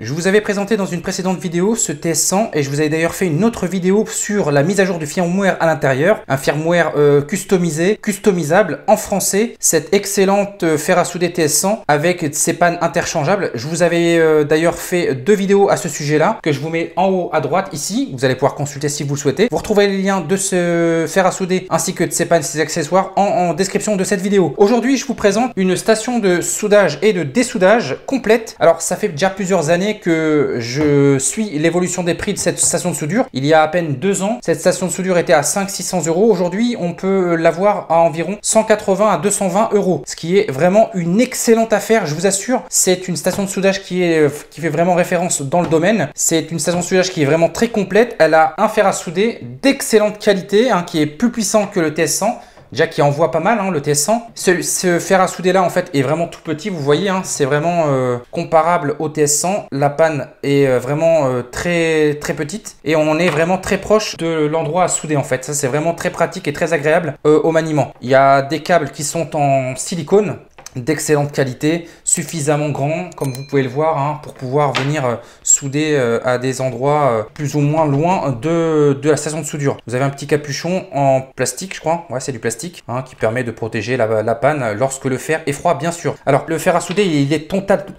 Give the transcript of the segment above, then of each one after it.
Je vous avais présenté dans une précédente vidéo ce TS100 et je vous avais d'ailleurs fait une autre vidéo sur la mise à jour du firmware à l'intérieur. Un firmware customisable en français. Cette excellente fer à souder TS100 avec ses pannes interchangeables. Je vous avais d'ailleurs fait 2 vidéos à ce sujet-là que je vous mets en haut à droite ici. Vous allez pouvoir consulter si vous le souhaitez. Vous retrouverez les liens de ce fer à souder ainsi que de ses pannes et ses accessoires en description de cette vidéo. Aujourd'hui, je vous présente une station de soudage et de dessoudage complète. Alors, ça fait déjà plusieurs années que je suis l'évolution des prix de cette station de soudure. Il y a à peine 2 ans, cette station de soudure était à 500-600 euros. Aujourd'hui, on peut l'avoir à environ 180 à 220 euros, ce qui est vraiment une excellente affaire, je vous assure. C'est une station de soudage qui fait vraiment référence dans le domaine. C'est une station de soudage qui est vraiment très complète. Elle a un fer à souder d'excellente qualité, qui est plus puissant que le TS100. Déjà qui envoie pas mal, le TS100. Ce fer à souder là en fait est vraiment tout petit, vous voyez, c'est vraiment comparable au TS100. La panne est vraiment très petite et on est vraiment très proche de l'endroit à souder en fait. Ça c'est vraiment très pratique et très agréable au maniement. Il y a des câbles qui sont en silicone d'excellente qualité, suffisamment grand comme vous pouvez le voir pour pouvoir venir souder à des endroits plus ou moins loin de la station de soudure. Vous avez un petit capuchon en plastique, je crois, ouais c'est du plastique, qui permet de protéger la panne lorsque le fer est froid bien sûr. Alors le fer à souder il est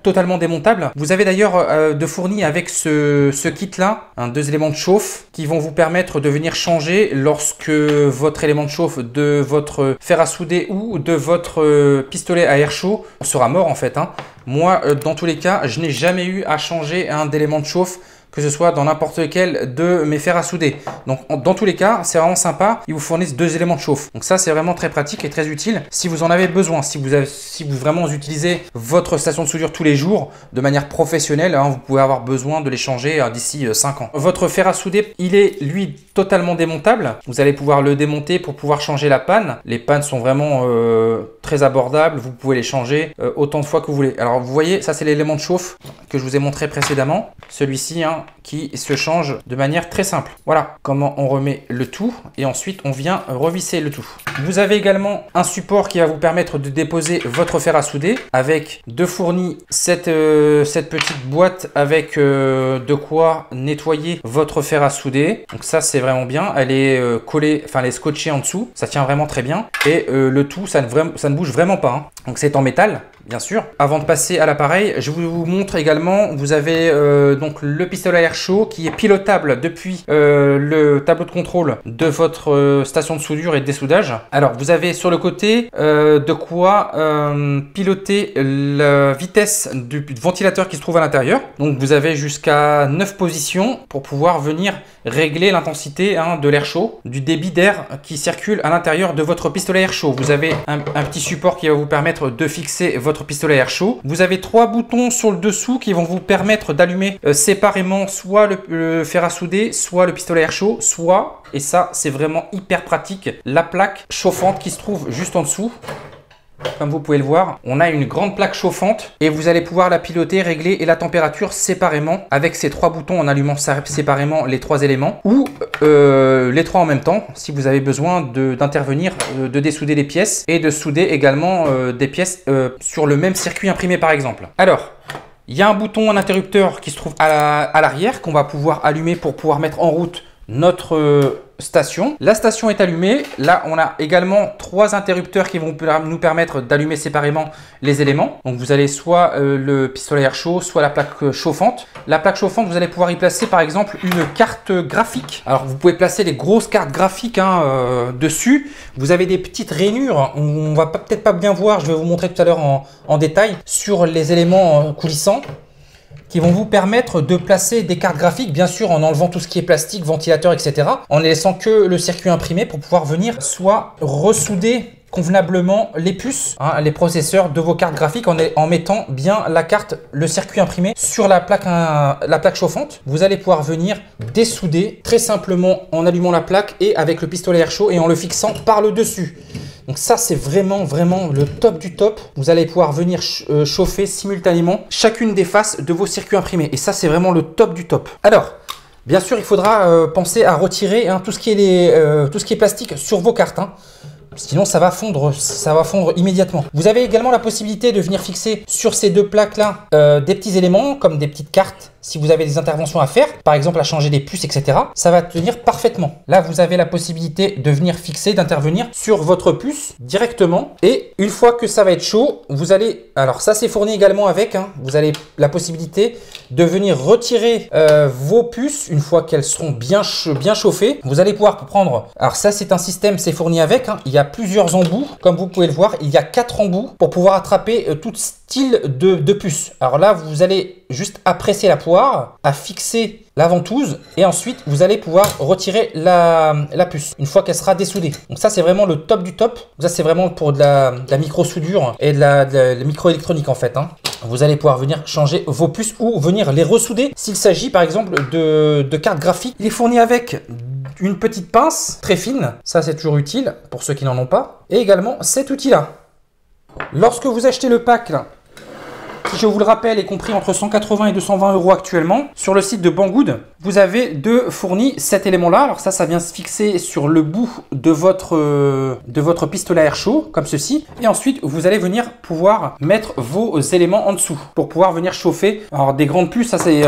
totalement démontable. Vous avez d'ailleurs de fourni avec ce kit là, 2 éléments de chauffe qui vont vous permettre de venir changer lorsque votre élément de chauffe de votre fer à souder ou de votre pistolet à air chaud sera mort en fait. Moi dans tous les cas je n'ai jamais eu à changer d'élément de chauffe, que ce soit dans n'importe lequel de mes fers à souder. Donc dans tous les cas c'est vraiment sympa, ils vous fournissent 2 éléments de chauffe. Donc ça c'est vraiment très pratique et très utile si vous en avez besoin, si vous vraiment utilisez votre station de soudure tous les jours de manière professionnelle, vous pouvez avoir besoin de les changer d'ici 5 ans. Votre fer à souder il est lui totalement démontable, vous allez pouvoir le démonter pour pouvoir changer la panne. Les pannes sont vraiment très abordables, vous pouvez les changer autant de fois que vous voulez. Alors vous voyez, ça c'est l'élément de chauffe que je vous ai montré précédemment, celui-ci qui se change de manière très simple. Voilà comment on remet le tout et ensuite on vient revisser le tout. Vous avez également un support qui va vous permettre de déposer votre fer à souder avec de fourni cette petite boîte avec de quoi nettoyer votre fer à souder. Donc ça c'est vraiment bien, elle est collée, enfin elle est scotchée en dessous, ça tient vraiment très bien et le tout ça ne bouge vraiment pas. Donc c'est en métal bien sûr. Avant de passer à l'appareil, je vous montre également, vous avez donc le pistolet à air chaud qui est pilotable depuis le tableau de contrôle de votre station de soudure et de dessoudage. Alors vous avez sur le côté de quoi piloter la vitesse du ventilateur qui se trouve à l'intérieur. Donc vous avez jusqu'à 9 positions pour pouvoir venir régler l'intensité de l'air chaud, du débit d'air qui circule à l'intérieur de votre pistolet à air chaud. Vous avez un petit support qui va vous permettre de fixer votre pistolet à air chaud. Vous avez 3 boutons sur le dessous qui vont vous permettre d'allumer séparément soit le fer à souder, soit le pistolet à air chaud, soit, et ça c'est vraiment hyper pratique, la plaque chauffante qui se trouve juste en dessous. Comme vous pouvez le voir, on a une grande plaque chauffante et vous allez pouvoir la piloter, régler et la température séparément avec ces 3 boutons en allumant séparément les 3 éléments ou les 3 en même temps si vous avez besoin d'intervenir, de dessouder les pièces et de souder également des pièces sur le même circuit imprimé par exemple. Alors, il y a un bouton, un interrupteur qui se trouve à l'arrière qu'on va pouvoir allumer pour pouvoir mettre en route notre station. La station est allumée. Là, on a également 3 interrupteurs qui vont nous permettre d'allumer séparément les éléments. Donc, vous allez soit le pistolet à air chaud, soit la plaque chauffante. La plaque chauffante, vous allez pouvoir y placer par exemple une carte graphique. Alors, vous pouvez placer des grosses cartes graphiques dessus. Vous avez des petites rainures. On va peut-être pas bien voir. Je vais vous montrer tout à l'heure en détail sur les éléments coulissants, qui vont vous permettre de placer des cartes graphiques, bien sûr en enlevant tout ce qui est plastique, ventilateur, etc. En ne laissant que le circuit imprimé pour pouvoir venir soit ressouder convenablement les puces, les processeurs de vos cartes graphiques en mettant bien la carte, le circuit imprimé sur la plaque chauffante. Vous allez pouvoir venir dessouder très simplement en allumant la plaque et avec le pistolet à air chaud et en le fixant par le dessus. Donc ça c'est vraiment le top du top. Vous allez pouvoir venir chauffer simultanément chacune des faces de vos circuits imprimés et ça c'est vraiment le top du top. Alors bien sûr il faudra penser à retirer tout ce qui est plastique sur vos cartes. Sinon, ça va fondre immédiatement. Vous avez également la possibilité de venir fixer sur ces deux plaques-là des petits éléments, comme des petites cartes. Si vous avez des interventions à faire, par exemple à changer des puces, etc., ça va tenir parfaitement. Là, vous avez la possibilité de venir fixer, d'intervenir sur votre puce directement. Et une fois que ça va être chaud, vous allez... Alors ça, c'est fourni également avec. Hein, vous avez la possibilité de venir retirer vos puces une fois qu'elles seront bien chauffées. Vous allez pouvoir prendre... Alors ça, c'est un système, c'est fourni avec. Hein, il y a plusieurs embouts. Comme vous pouvez le voir, il y a 4 embouts pour pouvoir attraper tout style de puce. Alors là, vous allez juste apprécier la poire, à fixer la ventouse et ensuite vous allez pouvoir retirer la puce une fois qu'elle sera dessoudée. Donc ça, c'est vraiment le top du top. Ça, c'est vraiment pour de la micro soudure et de la microélectronique en fait. Hein. Vous allez pouvoir venir changer vos puces ou venir les ressouder s'il s'agit par exemple de cartes graphiques. Il est fourni avec une petite pince très fine. Ça, c'est toujours utile pour ceux qui n'en ont pas. Et également cet outil-là. Lorsque vous achetez le pack là, qui, je vous le rappelle, est compris entre 180 et 220 € actuellement. Sur le site de Banggood, vous avez fourni cet élément-là. Alors ça vient se fixer sur le bout de votre pistolet à air chaud, comme ceci. Et ensuite, vous allez venir pouvoir mettre vos éléments en dessous pour pouvoir venir chauffer. Alors des grandes puces, ça c'est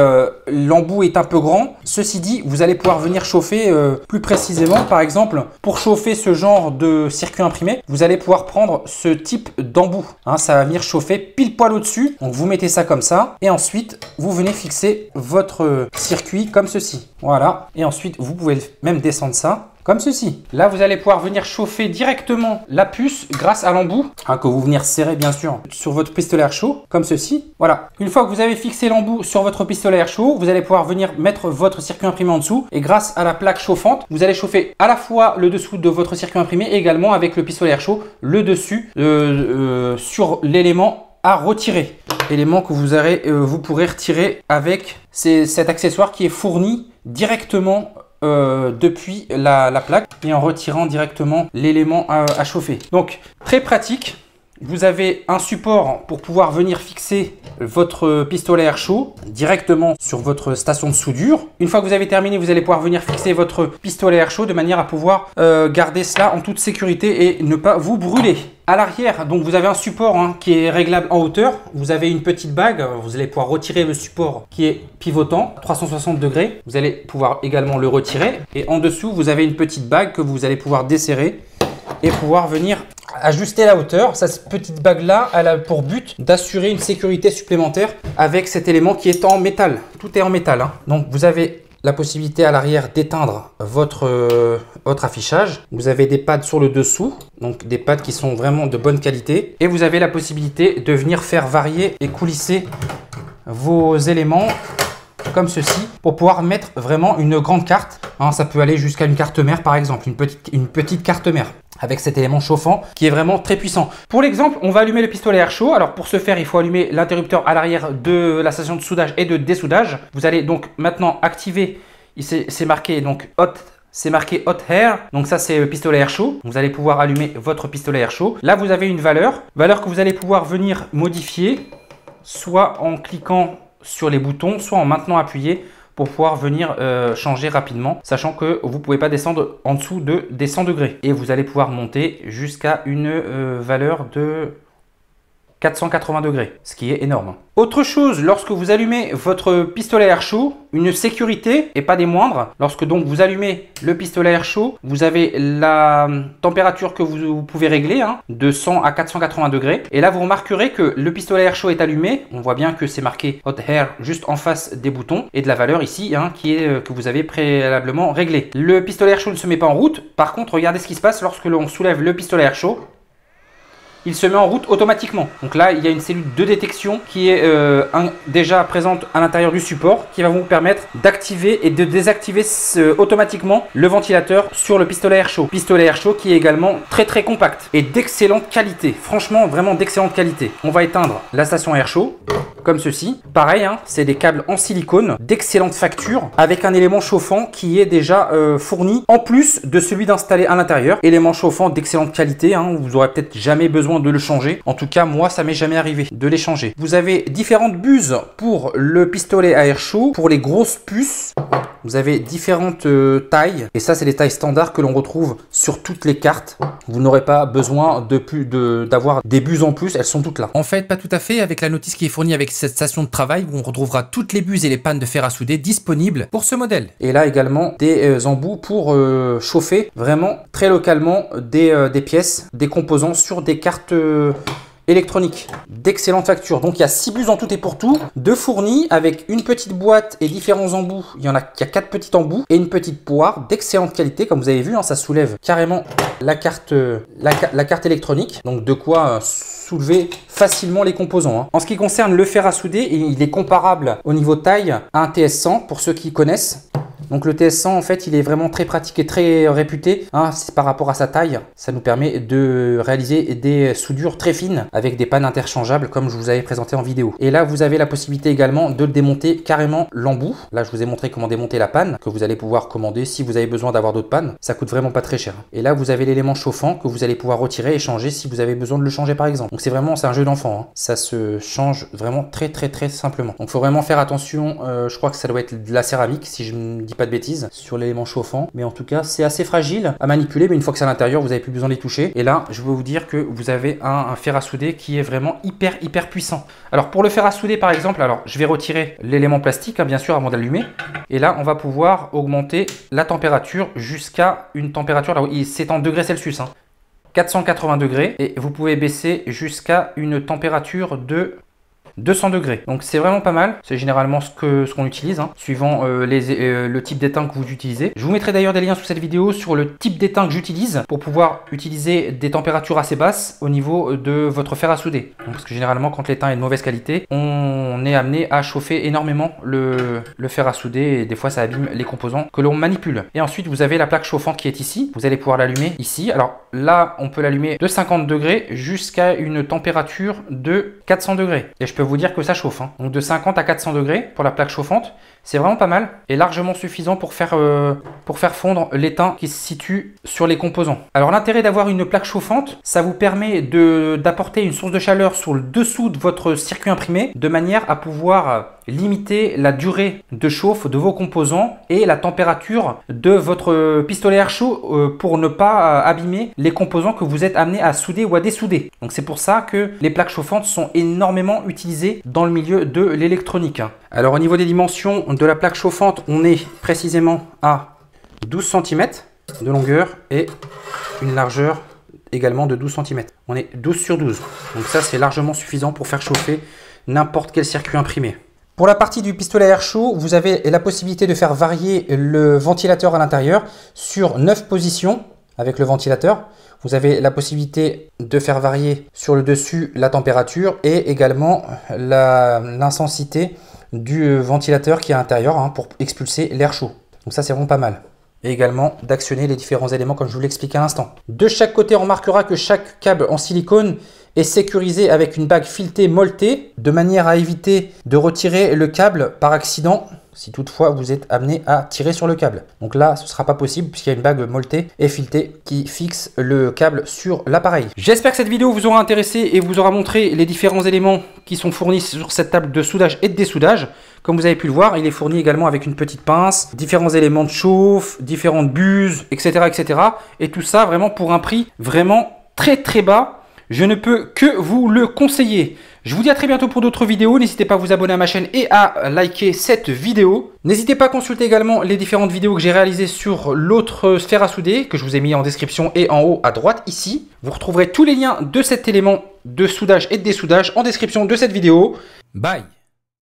l'embout est un peu grand. Ceci dit, vous allez pouvoir venir chauffer plus précisément. Par exemple, pour chauffer ce genre de circuit imprimé, vous allez pouvoir prendre ce type d'embout. Hein, ça va venir chauffer pile poil au-dessus. Donc vous mettez ça comme ça et ensuite vous venez fixer votre circuit comme ceci. Voilà. Et ensuite vous pouvez même descendre ça comme ceci. Là, vous allez pouvoir venir chauffer directement la puce grâce à l'embout, hein, que vous venir serrer bien sûr sur votre pistolet à air chaud, comme ceci. Voilà. Une fois que vous avez fixé l'embout sur votre pistolet à air chaud, vous allez pouvoir venir mettre votre circuit imprimé en dessous. Et grâce à la plaque chauffante, vous allez chauffer à la fois le dessous de votre circuit imprimé et également avec le pistolet à air chaud, le dessus sur l'élément à retirer. Élément que vous pourrez retirer avec cet accessoire qui est fourni directement depuis la plaque et en retirant directement l'élément à chauffer. Donc très pratique. Vous avez un support pour pouvoir venir fixer votre pistolet à air chaud directement sur votre station de soudure. Une fois que vous avez terminé, vous allez pouvoir venir fixer votre pistolet à air chaud de manière à pouvoir garder cela en toute sécurité et ne pas vous brûler. À l'arrière, donc vous avez un support qui est réglable en hauteur. Vous avez une petite bague. Vous allez pouvoir retirer le support qui est pivotant, 360 degrés. Vous allez pouvoir également le retirer. Et en dessous, vous avez une petite bague que vous allez pouvoir desserrer et pouvoir venir ajuster la hauteur. Cette petite bague là, elle a pour but d'assurer une sécurité supplémentaire avec cet élément qui est en métal. Tout est en métal. Hein. Donc vous avez la possibilité à l'arrière d'éteindre votre affichage. Vous avez des pads sur le dessous, donc des pads qui sont vraiment de bonne qualité. Et vous avez la possibilité de venir faire varier et coulisser vos éléments comme ceci pour pouvoir mettre vraiment une grande carte. Hein, ça peut aller jusqu'à une carte mère par exemple, une petite carte mère avec cet élément chauffant qui est vraiment très puissant. Pour l'exemple, on va allumer le pistolet à air chaud. Alors pour ce faire, il faut allumer l'interrupteur à l'arrière de la station de soudage et de dessoudage. Vous allez donc maintenant activer, c'est marqué donc hot. C'est marqué Hot Air, donc ça c'est pistolet air chaud. Vous allez pouvoir allumer votre pistolet air chaud. Là vous avez une valeur que vous allez pouvoir venir modifier, soit en cliquant sur les boutons, soit en maintenant appuyé pour pouvoir venir changer rapidement, sachant que vous ne pouvez pas descendre en dessous des 100 degrés. Et vous allez pouvoir monter jusqu'à une valeur de 480 degrés, ce qui est énorme. Autre chose, lorsque vous allumez votre pistolet à air chaud, une sécurité et pas des moindres, lorsque donc vous allumez le pistolet à air chaud, vous avez la température que vous pouvez régler de 100 à 480 degrés. Et là, vous remarquerez que le pistolet à air chaud est allumé. On voit bien que c'est marqué Hot Air juste en face des boutons et de la valeur ici que vous avez préalablement réglé. Le pistolet à air chaud ne se met pas en route. Par contre, regardez ce qui se passe lorsque l'on soulève le pistolet à air chaud. Il se met en route automatiquement. Donc là, il y a une cellule de détection qui est déjà présente à l'intérieur du support qui va vous permettre d'activer et de désactiver automatiquement le ventilateur sur le pistolet air chaud. Pistolet air chaud qui est également très très compact et d'excellente qualité. Franchement, vraiment d'excellente qualité. On va éteindre la station air chaud comme ceci. Pareil, c'est des câbles en silicone d'excellente facture avec un élément chauffant qui est déjà fourni en plus de celui d'installer à l'intérieur. Élément chauffant d'excellente qualité. Vous n'aurez peut-être jamais besoin de le changer. En tout cas, moi, ça m'est jamais arrivé de les changer. Vous avez différentes buses pour le pistolet à air chaud. Pour les grosses puces, vous avez différentes tailles. Et ça, c'est les tailles standards que l'on retrouve sur toutes les cartes. Vous n'aurez pas besoin d'avoir des buses en plus. Elles sont toutes là. En fait, pas tout à fait. Avec la notice qui est fournie avec cette station de travail, où on retrouvera toutes les buses et les pannes de fer à souder disponibles pour ce modèle. Et là également, des embouts pour chauffer vraiment très localement des pièces, des composants sur des cartes électronique, d'excellente facture. Donc il y a 6 buses en tout et pour tout, 2 fournis avec une petite boîte et différents embouts. Il y a 4 petits embouts et une petite poire d'excellente qualité. Comme vous avez vu, hein, ça soulève carrément la carte électronique. Donc de quoi soulever facilement les composants. Hein. En ce qui concerne le fer à souder, il est comparable au niveau taille à un TS100 pour ceux qui connaissent. Donc le TS100 en fait il est vraiment très pratique et très réputé hein, par rapport à sa taille. Ça nous permet de réaliser des soudures très fines avec des pannes interchangeables comme je vous avais présenté en vidéo. Et là vous avez la possibilité également de démonter carrément l'embout. Là je vous ai montré comment démonter la panne que vous allez pouvoir commander si vous avez besoin d'avoir d'autres pannes. Ça coûte vraiment pas très cher. Et là vous avez l'élément chauffant que vous allez pouvoir retirer et changer si vous avez besoin de le changer par exemple. Donc c'est un jeu d'enfant. Hein. Ça se change vraiment très simplement. Donc il faut vraiment faire attention. Je crois que ça doit être de la céramique si je ne dis pas de bêtises sur l'élément chauffant, mais en tout cas c'est assez fragile à manipuler, mais une fois que c'est à l'intérieur vous n'avez plus besoin de les toucher. Et là je veux vous dire que vous avez un fer à souder qui est vraiment hyper puissant. Alors pour le fer à souder par exemple, alors je vais retirer l'élément plastique hein, bien sûr avant d'allumer, et là on va pouvoir augmenter la température jusqu'à une température là où c'est en degrés Celsius hein, 480 degrés, et vous pouvez baisser jusqu'à une température de 200 degrés. Donc c'est vraiment pas mal. C'est généralement ce qu'on utilise, hein, suivant le type d'étain que vous utilisez. Je vous mettrai d'ailleurs des liens sous cette vidéo sur le type d'étain que j'utilise pour pouvoir utiliser des températures assez basses au niveau de votre fer à souder. Donc, parce que généralement quand l'étain est de mauvaise qualité, on est amené à chauffer énormément le fer à souder et des fois ça abîme les composants que l'on manipule. Et ensuite vous avez la plaque chauffante qui est ici. Vous allez pouvoir l'allumer ici. Alors là on peut l'allumer de 50 degrés jusqu'à une température de 400 degrés. Et je peux vous dire que ça chauffe. Hein. Donc de 50 à 400 degrés pour la plaque chauffante, c'est vraiment pas mal et largement suffisant pour faire fondre l'étain qui se situe sur les composants. Alors l'intérêt d'avoir une plaque chauffante, ça vous permet d'apporter une source de chaleur sur le dessous de votre circuit imprimé de manière à pouvoir limiter la durée de chauffe de vos composants et la température de votre pistolet air chaud pour ne pas abîmer les composants que vous êtes amené à souder ou à dessouder. Donc c'est pour ça que les plaques chauffantes sont énormément utilisées dans le milieu de l'électronique. Alors au niveau des dimensions de la plaque chauffante, on est précisément à 12 cm de longueur et une largeur également de 12 cm. On est 12 sur 12. Donc ça c'est largement suffisant pour faire chauffer n'importe quel circuit imprimé. Pour la partie du pistolet à air chaud, vous avez la possibilité de faire varier le ventilateur à l'intérieur sur 9 positions avec le ventilateur. Vous avez la possibilité de faire varier sur le dessus la température et également l'intensité du ventilateur qui est à l'intérieur hein, pour expulser l'air chaud. Donc ça c'est vraiment pas mal. Et également d'actionner les différents éléments comme je vous l'expliquais à l'instant. De chaque côté, on remarquera que chaque câble en silicone est sécurisé avec une bague filetée molletée de manière à éviter de retirer le câble par accident si toutefois vous êtes amené à tirer sur le câble. Donc là, ce ne sera pas possible puisqu'il y a une bague molletée et filetée qui fixe le câble sur l'appareil. J'espère que cette vidéo vous aura intéressé et vous aura montré les différents éléments qui sont fournis sur cette table de soudage et de dessoudage. Comme vous avez pu le voir, il est fourni également avec une petite pince, différents éléments de chauffe, différentes buses, etc., etc. Et tout ça vraiment pour un prix vraiment très bas. Je ne peux que vous le conseiller. Je vous dis à très bientôt pour d'autres vidéos. N'hésitez pas à vous abonner à ma chaîne et à liker cette vidéo. N'hésitez pas à consulter également les différentes vidéos que j'ai réalisées sur l'autre fer à souder que je vous ai mis en description et en haut à droite ici. Vous retrouverez tous les liens de cet élément de soudage et de dessoudage en description de cette vidéo. Bye!